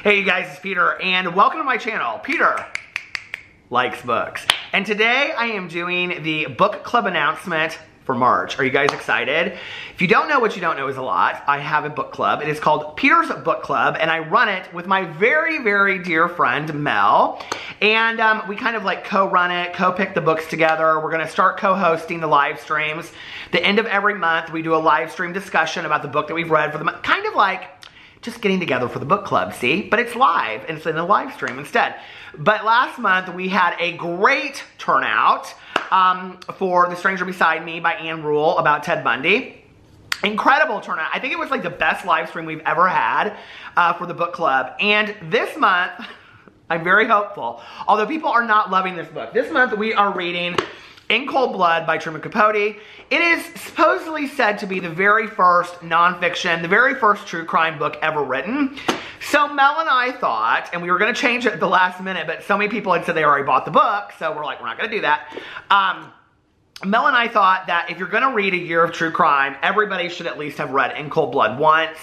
Hey you guys, it's Peter, and welcome to my channel, Peter Likes Books. And today I am doing the book club announcement for March. Are you guys excited? If you don't know what you don't know is a lot, I have a book club. It is called Peter's Book Club, and I run it with my very, very dear friend, Mel. And we kind of like co-run it, co-pick the books together. We're gonna start co-hosting the live streams. The end of every month, we do a live stream discussion about the book that we've read for the month, kind of like just getting together for the book club, see? But it's live, and it's in a live stream instead. But last month, we had a great turnout for The Stranger Beside Me by Ann Rule about Ted Bundy. Incredible turnout. I think it was like the best live stream we've ever had for the book club. And this month, I'm very hopeful, although people are not loving this book. This month, we are reading In Cold Blood by Truman Capote. It is supposedly said to be the very first nonfiction, the very first true crime book ever written. So Mel and I thought, and we were gonna change it at the last minute, but so many people had said they already bought the book, so we're like, we're not gonna do that. Mel and I thought that if you're gonna read a year of true crime, everybody should at least have read In Cold Blood once.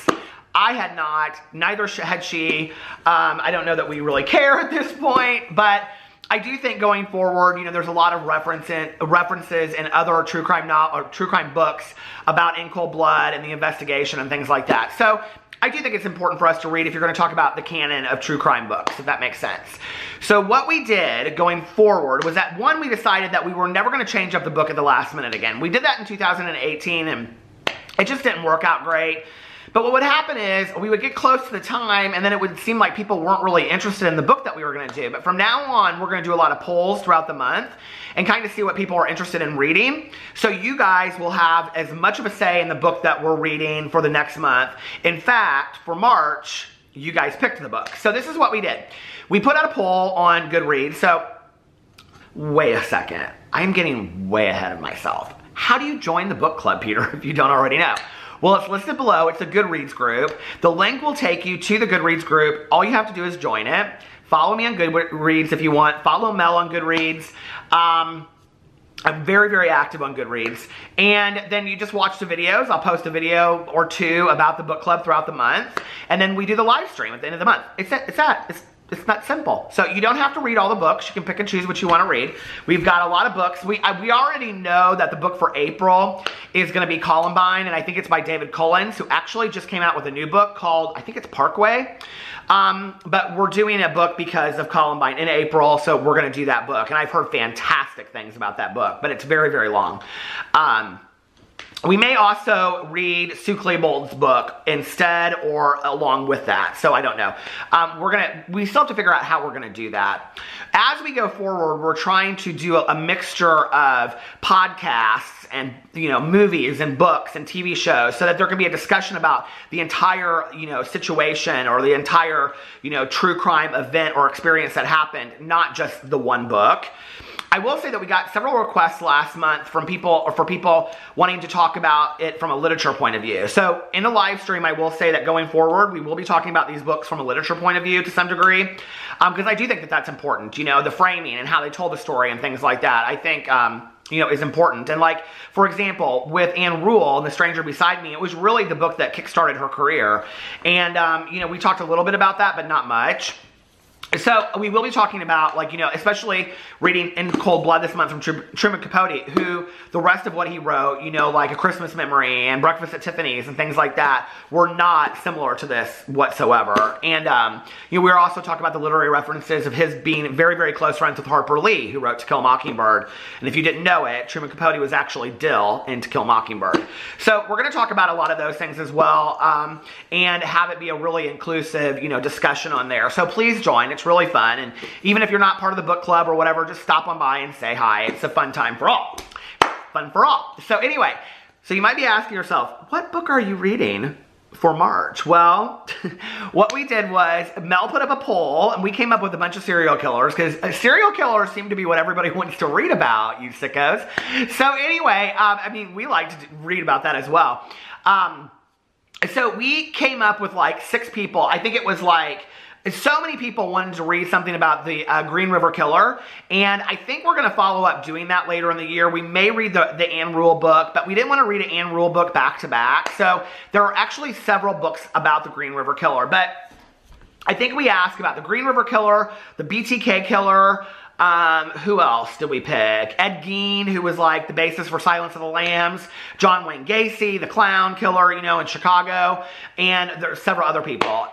I had not, neither had she. I don't know that we really care at this point, but I do think going forward, you know, there's a lot of references in other true crime books about In Cold Blood and the investigation and things like that. So I do think it's important for us to read if you're going to talk about the canon of true crime books, if that makes sense. So what we did going forward was that, one, we decided that we were never going to change up the book at the last minute again. We did that in 2018 and it just didn't work out great. But what would happen is we would get close to the time and then it would seem like people weren't really interested in the book that we were going to do. But from now on, we're going to do a lot of polls throughout the month and kind of see what people are interested in reading. So you guys will have as much of a say in the book that we're reading for the next month. In fact, for March, you guys picked the book. So this is what we did. We put out a poll on Goodreads. So wait a second. I'm getting way ahead of myself. How do you join the book club, Peter, if you don't already know? Well, it's listed below. It's a Goodreads group. The link will take you to the Goodreads group. All you have to do is join it. Follow me on Goodreads if you want. Follow Mel on Goodreads. I'm very, very active on Goodreads. And then you just watch the videos. I'll post a video or two about the book club throughout the month. And then we do the live stream at the end of the month. It's that simple. So you don't have to read all the books. You can pick and choose what you want to read. We've got a lot of books. We already know that the book for April is going to be Columbine, and I think it's by David Collins, who actually just came out with a new book called, I think it's Parkway. But we're doing a book because of Columbine in April, so we're going to do that book. And I've heard fantastic things about that book, but it's very, very long. We may also read Sue Klebold's book instead or along with that. So I don't know. We still have to figure out how we're gonna do that. As we go forward, we're trying to do a mixture of podcasts and, you know, movies and books and TV shows so that there can be a discussion about the entire, you know, situation or the entire, you know, true crime event or experience that happened, not just the one book. I will say that we got several requests last month from people, for people wanting to talk about it from a literature point of view. So in the live stream, I will say that going forward, we will be talking about these books from a literature point of view to some degree, because I do think that that's important. You know, the framing and how they told the story and things like that, I think, you know, is important. And like, for example, with Ann Rule and The Stranger Beside Me, it was really the book that kickstarted her career. And, you know, we talked a little bit about that, but not much. So we will be talking about, like, you know, especially reading In Cold Blood this month from Truman Capote, who the rest of what he wrote, you know, like A Christmas Memory and Breakfast at Tiffany's and things like that, were not similar to this whatsoever. And, you know, we were also talking about the literary references of his being very, very close friends with Harper Lee, who wrote To Kill a Mockingbird. And if you didn't know it, Truman Capote was actually Dill in To Kill a Mockingbird. So we're going to talk about a lot of those things as well, and have it be a really inclusive, you know, discussion on there. So please join. It's really fun, and even if you're not part of the book club or whatever, just stop on by and say hi. It's a fun time for all. Fun for all. So anyway, so you might be asking yourself, what book are you reading for March? Well, what we did was Mel put up a poll, and we came up with a bunch of serial killers, because serial killers seem to be what everybody wants to read about, you sickos. So anyway, I mean, we like to read about that as well. So we came up with like 6 people. I think it was like, so many people wanted to read something about the Green River Killer, and I think we're going to follow up doing that later in the year. We may read the Ann Rule book, but we didn't want to read an Ann Rule book back to back, so there are actually several books about the Green River Killer. But I think we asked about the Green River Killer, the BTK Killer. Who else did we pick? Ed Gein, who was like the basis for Silence of the Lambs. John Wayne Gacy, the clown killer, you know, in Chicago. And there's several other people.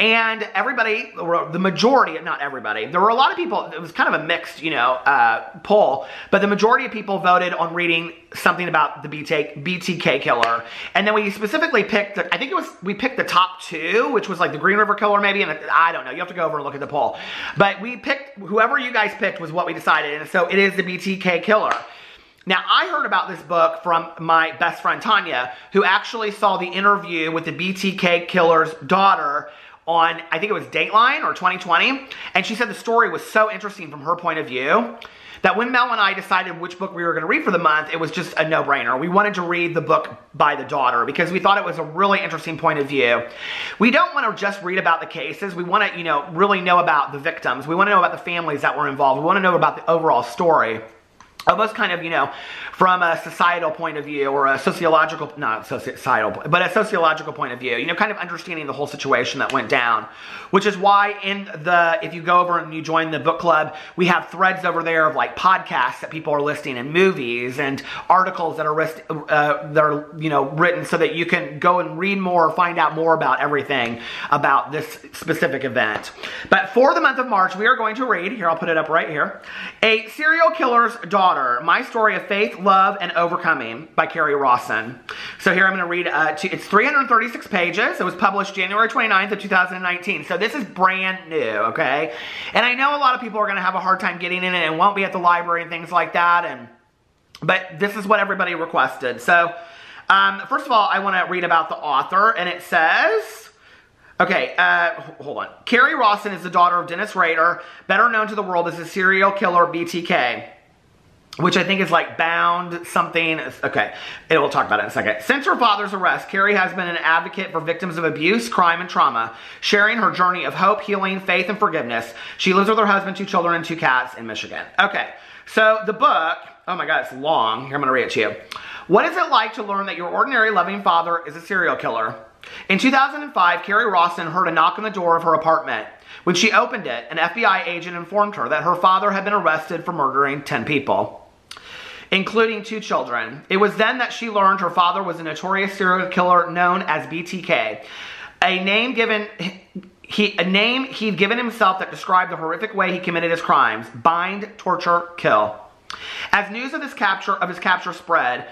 And everybody, the majority, not everybody, there were a lot of people, it was kind of a mixed, you know, poll. But the majority of people voted on reading something about the BTK Killer. And then we specifically picked, I think it was, we picked the top 2, which was like the Green River Killer maybe, and I don't know, you have to go over and look at the poll. But we picked, whoever you guys picked was what we decided, and so it is the BTK Killer. Now, I heard about this book from my best friend Tanya, who actually saw the interview with the BTK Killer's daughter on, I think it was Dateline or 2020, and she said the story was so interesting from her point of view that when Mel and I decided which book we were going to read for the month, it was just a no-brainer. We wanted to read the book by the daughter because we thought it was a really interesting point of view. We don't want to just read about the cases. We want to, you know, really know about the victims. We want to know about the families that were involved. We want to know about the overall story. Almost kind of, you know, from a societal point of view or a sociological, not societal, but a sociological point of view, you know, kind of understanding the whole situation that went down. Which is why in the, if you go over and you join the book club, we have threads over there of like podcasts that people are listing and movies and articles that are, you know, written so that you can go and read more or find out more about everything about this specific event. But for the month of March, we are going to read, here I'll put it up right here, A Serial Killer's Daughter. My Story of Faith, Love, and Overcoming by Carrie Rawson. So here I'm going to read, it's 336 pages. It was published January 29th of 2019. So this is brand new, okay? And I know a lot of people are going to have a hard time getting in it and won't be at the library and things like that. But this is what everybody requested. So first of all, I want to read about the author, and it says... Okay, hold on. Carrie Rawson is the daughter of Dennis Rader, better known to the world as the serial killer BTK. Which I think is like bound something. Okay, we'll talk about it in a second. Since her father's arrest, Carrie has been an advocate for victims of abuse, crime, and trauma, sharing her journey of hope, healing, faith, and forgiveness. She lives with her husband, 2 children, and 2 cats in Michigan. Okay, so the book, oh my God, it's long. Here, I'm going to read it to you. What is it like to learn that your ordinary loving father is a serial killer? In 2005, Carrie Rawson heard a knock on the door of her apartment. When she opened it, an FBI agent informed her that her father had been arrested for murdering 10 people. Including 2 children. It was then that she learned her father was a notorious serial killer known as BTK, a name he'd given himself that described the horrific way he committed his crimes: bind, torture, kill. As news of his capture spread,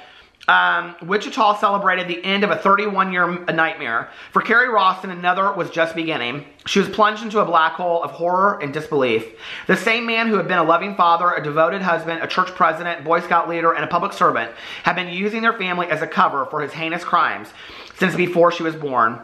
Wichita celebrated the end of a 31-year nightmare. For Carrie Rawson, another was just beginning. She was plunged into a black hole of horror and disbelief. The same man who had been a loving father, a devoted husband, a church president, Boy Scout leader, and a public servant had been using their family as a cover for his heinous crimes since before she was born.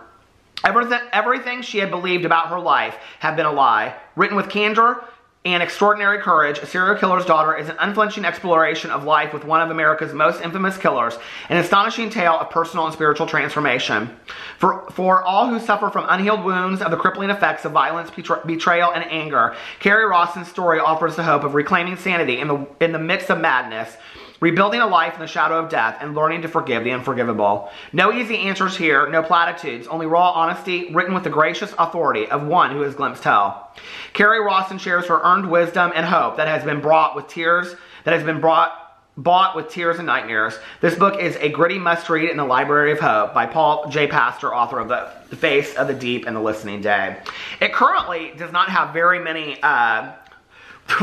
Everything she had believed about her life had been a lie. Written with candor and extraordinary courage, A Serial Killer's Daughter is an unflinching exploration of life with one of America's most infamous killers, an astonishing tale of personal and spiritual transformation. For all who suffer from unhealed wounds of the crippling effects of violence, betrayal, and anger, Carrie Rawson's story offers the hope of reclaiming sanity in the midst of madness, rebuilding a life in the shadow of death, and learning to forgive the unforgivable. No easy answers here, no platitudes, only raw honesty, written with the gracious authority of one who has glimpsed hell. Carrie Rawson shares her earned wisdom and hope that has been bought with tears and nightmares. This book is a gritty must-read in the Library of Hope by Paul J. Pastor, author of The Face of the Deep and The Listening Day. It currently does not have very many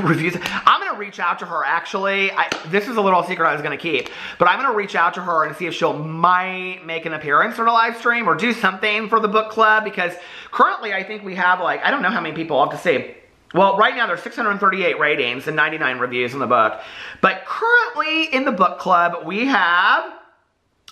reviews. I'm going to reach out to her, actually. This is a little secret I was going to keep, but I'm going to reach out to her and see if she'll might make an appearance on a live stream or do something for the book club, because currently I think we have, like, I don't know how many people, I'll have to see. Well, right now there's 638 ratings and 99 reviews in the book, but currently in the book club we have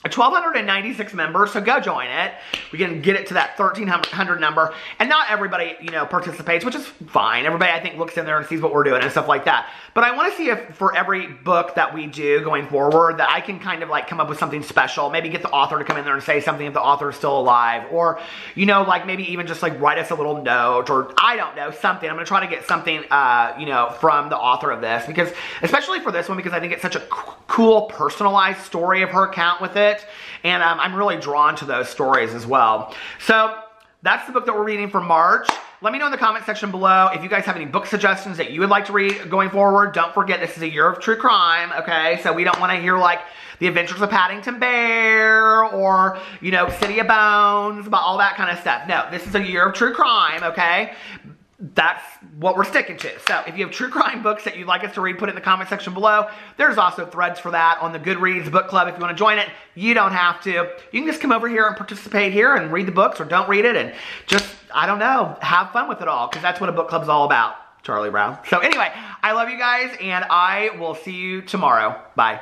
1,296 members, so go join it. We can get it to that 1,300 number. And not everybody, you know, participates, which is fine. Everybody, I think, looks in there and sees what we're doing and stuff like that. But I want to see if for every book that we do going forward, that I can kind of like come up with something special. Maybe get the author to come in there and say something if the author is still alive. Or, you know, like maybe even just like write us a little note, or I don't know, something. I'm going to try to get something, you know, from the author of this. Because, especially for this one, because I think it's such a cool, personalized story of her account with it. And I'm really drawn to those stories as well. So that's the book that we're reading for March. Let me know in the comment section below if you guys have any book suggestions that you would like to read going forward. Don't forget, this is a year of true crime, okay? So we don't want to hear like The Adventures of Paddington Bear or, you know, City of Bones, about all that kind of stuff. No, this is a year of true crime, okay? That's what we're sticking to. So if you have true crime books that you'd like us to read, put it in the comment section below. There's also threads for that on the Goodreads book club. If you want to join it, you don't have to. You can just come over here and participate here and read the books, or don't read it and just, I don't know, have fun with it all, because that's what a book club's all about, Charlie Brown. So anyway, I love you guys, and I will see you tomorrow. Bye.